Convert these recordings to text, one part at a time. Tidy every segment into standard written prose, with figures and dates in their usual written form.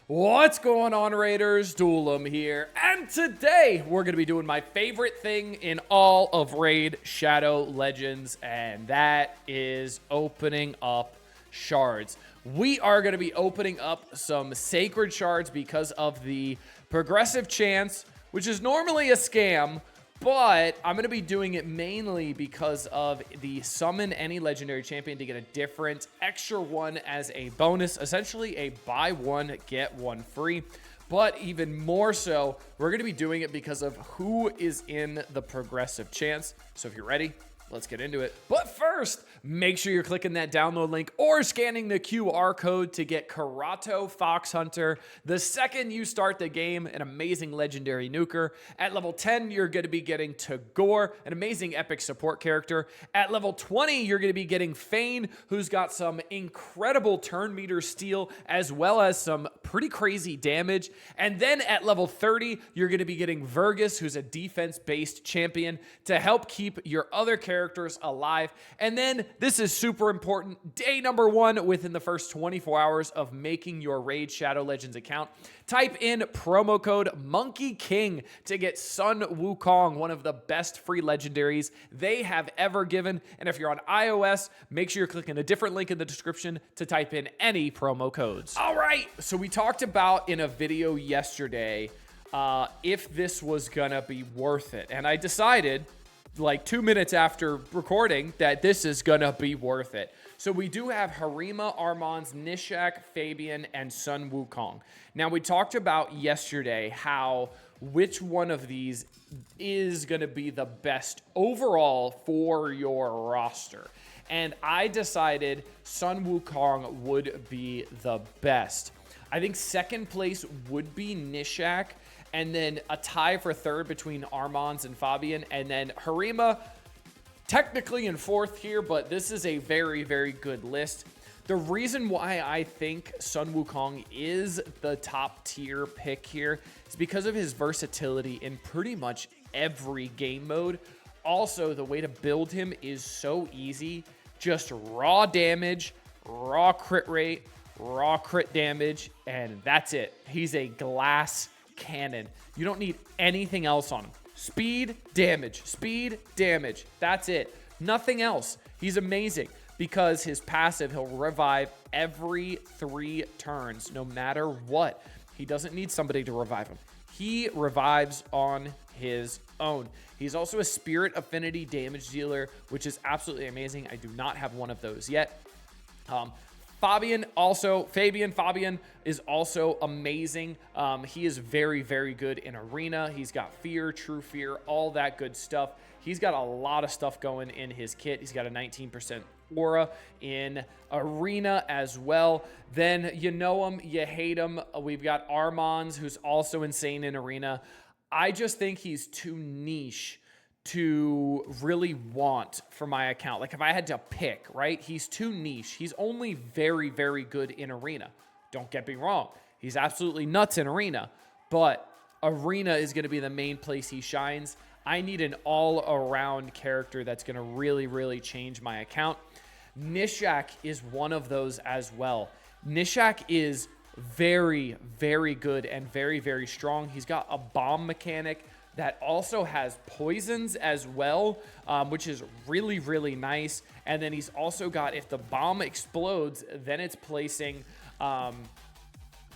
What's going on, Raiders? Duelim here, and today we're going to be doing my favorite thing in all of Raid Shadow Legends, and that is opening up shards. We are going to be opening up some sacred shards because of the progressive chance, which is normally a scam, but I'm going to be doing it mainly because of the summon any legendary champion to get a different extra one as a bonus, essentially a buy one, get one free. But even more so, we're going to be doing it because of who is in the progressive chance. So if you're ready, let's get into it. But first, make sure you're clicking that download link or scanning the QR code to get Karato Fox Hunter. The second you start the game, an amazing legendary nuker. At level 10, you're going to be getting Tagore, an amazing epic support character. At level 20, you're going to be getting Fane, who's got some incredible turn meter steal, as well as some pretty crazy damage. And then at level 30, you're going to be getting Vergus, who's a defense-based champion, to help keep your other characters alive. And then this is super important. Day number 1 within the first 24 hours of making your Raid Shadow Legends account. Type in promo code Monkey King to get Sun Wukong, one of the best free legendaries they have ever given. And if you're on iOS, make sure you're clicking a different link in the description to type in any promo codes. All right, so we talked about in a video yesterday if this was gonna be worth it. And I decided like 2 minutes after recording that this is gonna be worth it. So we do have Harima, Armanz, Nishak, Fabian, and Sun Wukong. Now we talked about yesterday how which one of these is gonna be the best overall for your roster. And I decided Sun Wukong would be the best. I think second place would be Nishak, and then a tie for third between Armanz and Fabian, and then Harima technically in fourth here, but this is a very, very good list. The reason why I think Sun Wukong is the top tier pick here is because of his versatility in pretty much every game mode. Also, the way to build him is so easy. Just raw damage, raw crit rate, raw crit damage, and that's it. He's a glass cannon. You don't need anything else on him. Speed, damage, that's it. Nothing else. He's amazing because his passive, he'll revive every 3 turns no matter what. He doesn't need somebody to revive him. He revives on his own. He's also a spirit affinity damage dealer, which is absolutely amazing. I do not have one of those yet. Fabian is also amazing. He is very, very good in arena. He's got fear, true fear, all that good stuff. He's got a lot of stuff going in his kit. He's got a 19% aura in arena as well. Then you know him, you hate him. We've got Armanz, who's also insane in arena. I just think he's too niche to really want for my account. Like if I had to pick, right? He's too niche. He's only very, very good in arena. Don't get me wrong. He's absolutely nuts in arena, but arena is going to be the main place he shines. I need an all-around character that's going to really, really change my account. Nishak is one of those as well. Nishak is very, very good and very, very strong. He's got a bomb mechanic that also has poisons as well, which is really, really nice. And then he's also got, if the bomb explodes, then it's placing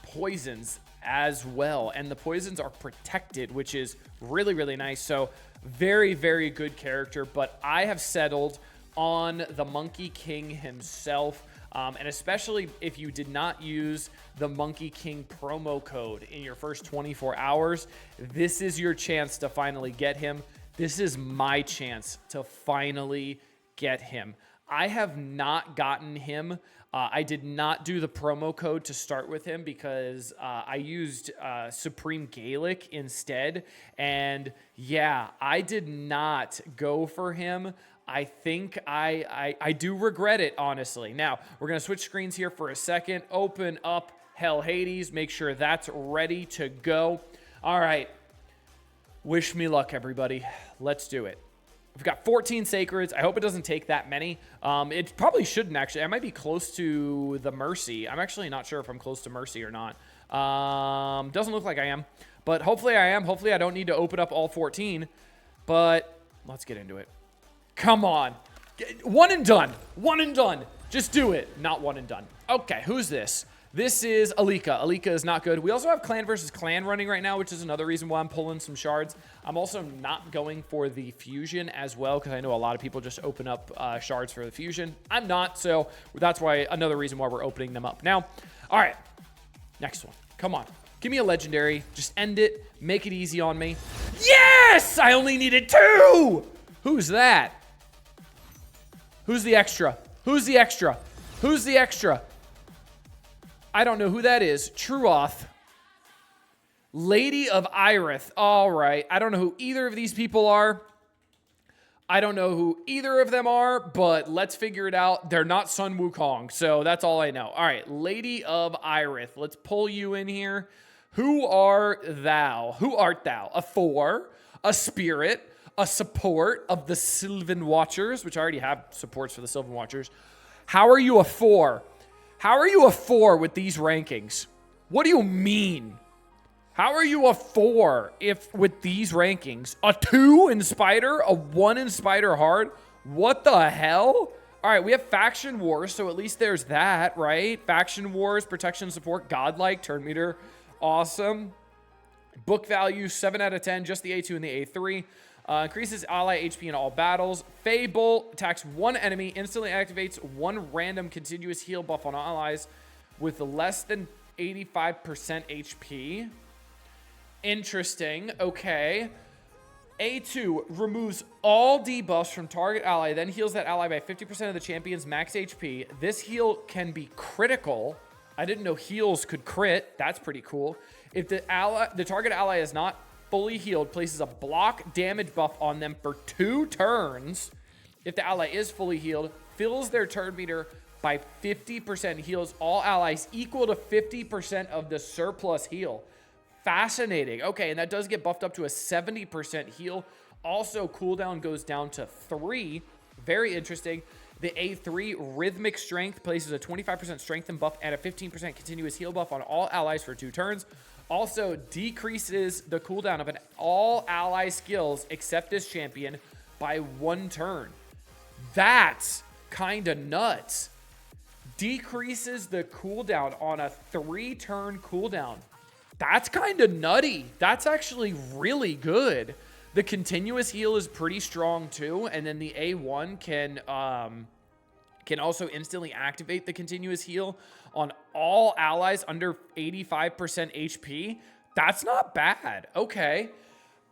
poisons as well. And the poisons are protected, which is really, really nice. So very, very good character. But I have settled on the Monkey King himself. And especially if you did not use the Monkey King promo code in your first 24 hours, this is your chance to finally get him. This is my chance to finally get him. I have not gotten him. I did not do the promo code to start with him because I used Supreme Gaelic instead. And yeah, I did not go for him. I think I do regret it, honestly. Now, we're going to switch screens here for a second. Open up Hell Hades. Make sure that's ready to go. All right. Wish me luck, everybody. Let's do it. We've got 14 Sacreds. I hope it doesn't take that many. It probably shouldn't, actually. I might be close to the Mercy. I'm actually not sure if I'm close to Mercy or not. Doesn't look like I am. But hopefully I am. Hopefully I don't need to open up all 14. But let's get into it. Come on. One and done. One and done. Just do it. Not one and done. Okay, who's this? This is Alika. Alika is not good. We also have clan versus clan running right now, which is another reason why I'm pulling some shards. I'm also not going for the fusion as well, because I know a lot of people just open up shards for the fusion. I'm not, so that's why another reason why we're opening them up now. All right, next one. Come on. Give me a legendary. Just end it. Make it easy on me. Yes! I only needed 2! Who's that? Who's the extra? Who's the extra? Who's the extra? I don't know who that is. Truoth. Lady of Irith. All right. I don't know who either of these people are. I don't know who either of them are, but let's figure it out. They're not Sun Wukong, so that's all I know. All right. Lady of Irith. Let's pull you in here. Who are thou? Who art thou? A 4, a spirit, a support of the Sylvan Watchers, which I already have supports for the Sylvan Watchers. How are you a 4? How are you a 4 with these rankings? What do you mean? How are you a 4 if with these rankings? A 2 in Spider? A 1 in Spider Hard? What the hell? All right, we have Faction Wars, so at least there's that, right? Faction Wars, Protection Support, Godlike, Turn Meter. Awesome. Book value, 7 out of 10, just the A2 and the A3. Increases ally HP in all battles. Fable attacks 1 enemy, instantly activates 1 random continuous heal buff on allies with less than 85% HP. Interesting. Okay. A2 removes all debuffs from target ally, then heals that ally by 50% of the champion's max HP. This heal can be critical. I didn't know heals could crit. That's pretty cool. If the target ally is not fully healed, places a block damage buff on them for 2 turns. If the ally is fully healed, fills their turn meter by 50%, heals all allies equal to 50% of the surplus heal. Fascinating. Okay, and that does get buffed up to a 70% heal. Also, cooldown goes down to 3. Very interesting. The A3 Rhythmic Strength places a 25% strengthen buff and a 15% continuous heal buff on all allies for 2 turns. Also decreases the cooldown of all ally skills except this champion by 1 turn. That's kind of nuts. Decreases the cooldown on a 3-turn cooldown. That's kind of nutty. That's actually really good. The continuous heal is pretty strong too, and then the A1 can also instantly activate the continuous heal on all allies under 85% HP. That's not bad. Okay.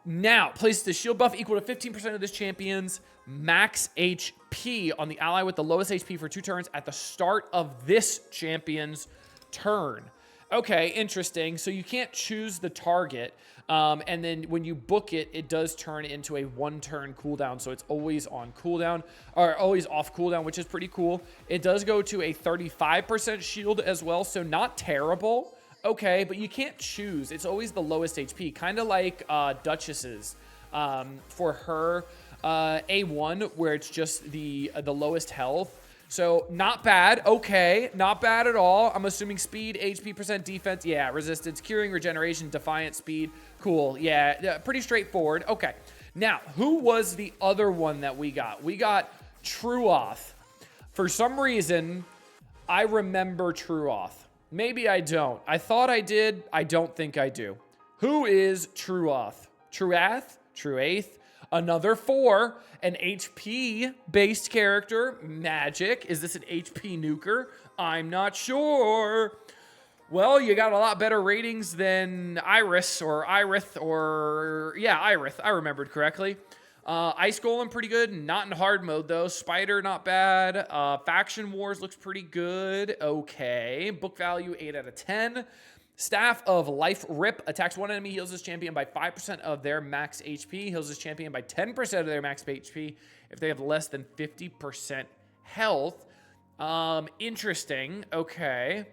Now, place the shield buff equal to 15% of this champion's max HP on the ally with the lowest HP for 2 turns at the start of this champion's turn. Okay, interesting. So you can't choose the target, and then when you book it, it does turn into a 1-turn cooldown, so it's always on cooldown, or always off cooldown, which is pretty cool. It does go to a 35% shield as well, so not terrible. Okay, but you can't choose. It's always the lowest HP, kind of like Duchess's for her A1, where it's just the lowest health. So not bad. Okay, not bad at all. I'm assuming speed, HP, percent defense. Yeah, resistance, curing, regeneration, defiant, speed. Cool. Yeah, pretty straightforward. Okay. Now, who was the other one that we got? We got Truoth. For some reason, I remember Truoth. Maybe I don't. I thought I did. I don't think I do. Who is Truoth? Truath? Truath? Another 4, an HP-based character, magic. Is this an HP nuker? I'm not sure. Well, you got a lot better ratings than Iris or Irith or... Yeah, Irith. I remembered correctly. Ice Golem, pretty good. Not in hard mode, though. Spider, not bad. Faction Wars looks pretty good. Okay. Book value, 8 out of 10. Staff of Life Rip attacks 1 enemy, heals this champion by 5% of their max HP, heals this champion by 10% of their max HP if they have less than 50% health. Interesting. Okay.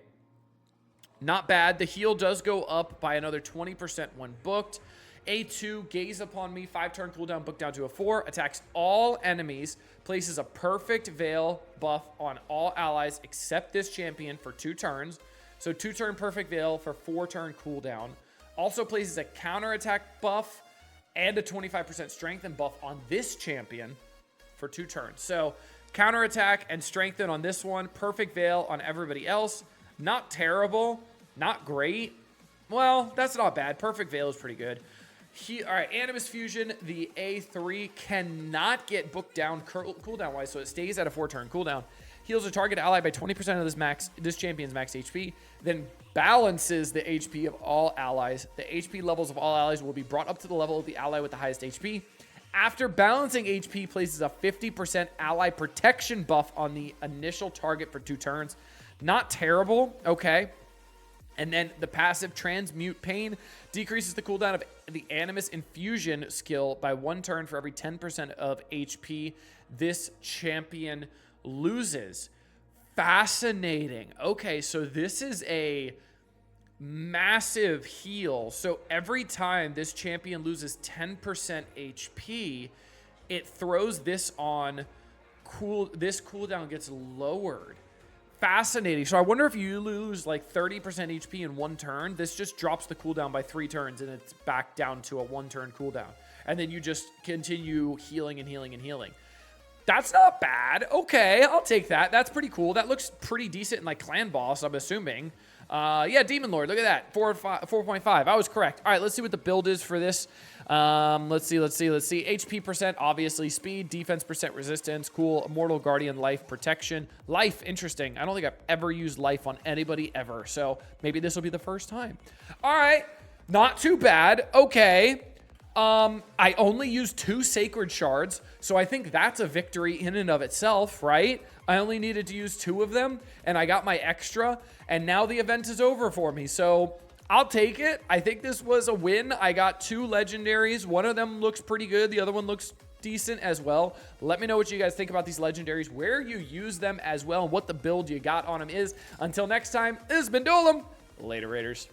Not bad. The heal does go up by another 20% when booked. A2, gaze upon me, 5-turn cooldown, book down to a 4, attacks all enemies, places a perfect veil buff on all allies except this champion for 2 turns. So 2-turn perfect veil for 4-turn cooldown. Also places a counterattack buff and a 25% strengthen buff on this champion for 2 turns. So counterattack and strengthen on this one, perfect veil on everybody else. Not terrible, not great. Well, that's not bad. Perfect veil is pretty good. All right, Animus Fusion, the A3 cannot get booked down cooldown wise, so it stays at a 4-turn cooldown. Heals a target ally by 20% of this champion's max HP, then balances the HP of all allies. The HP levels of all allies will be brought up to the level of the ally with the highest HP. After balancing HP, places a 50% ally protection buff on the initial target for 2 turns. Not terrible, okay. And then the passive Transmute Pain decreases the cooldown of the Animus Infusion skill by 1 turn for every 10% of HP this champion loses. Fascinating. Okay, so this is a massive heal. So every time this champion loses 10% HP, it throws this on this cooldown gets lowered. Fascinating. So I wonder if you lose like 30% HP in 1 turn, this just drops the cooldown by 3 turns and it's back down to a 1-turn cooldown. And then you just continue healing and healing and healing. That's not bad. Okay, I'll take that. That's pretty cool. That looks pretty decent in like Clan Boss, I'm assuming. Yeah, Demon Lord, look at that. 4.5. I was correct. All right, let's see what the build is for this. Let's see. HP percent, obviously. Speed, defense percent, resistance. Cool. Immortal Guardian, life, protection. Life, interesting. I don't think I've ever used life on anybody ever, so maybe this will be the first time. All right, not too bad. Okay. I only used 2 sacred shards, so I think that's a victory in and of itself, right? I only needed to use 2 of them, and I got my extra, and now the event is over for me, so I'll take it. I think this was a win. I got 2 legendaries. One of them looks pretty good. The other one looks decent as well. Let me know what you guys think about these legendaries, where you use them as well, and what the build you got on them is. Until next time, this has been Duelim. Later, Raiders.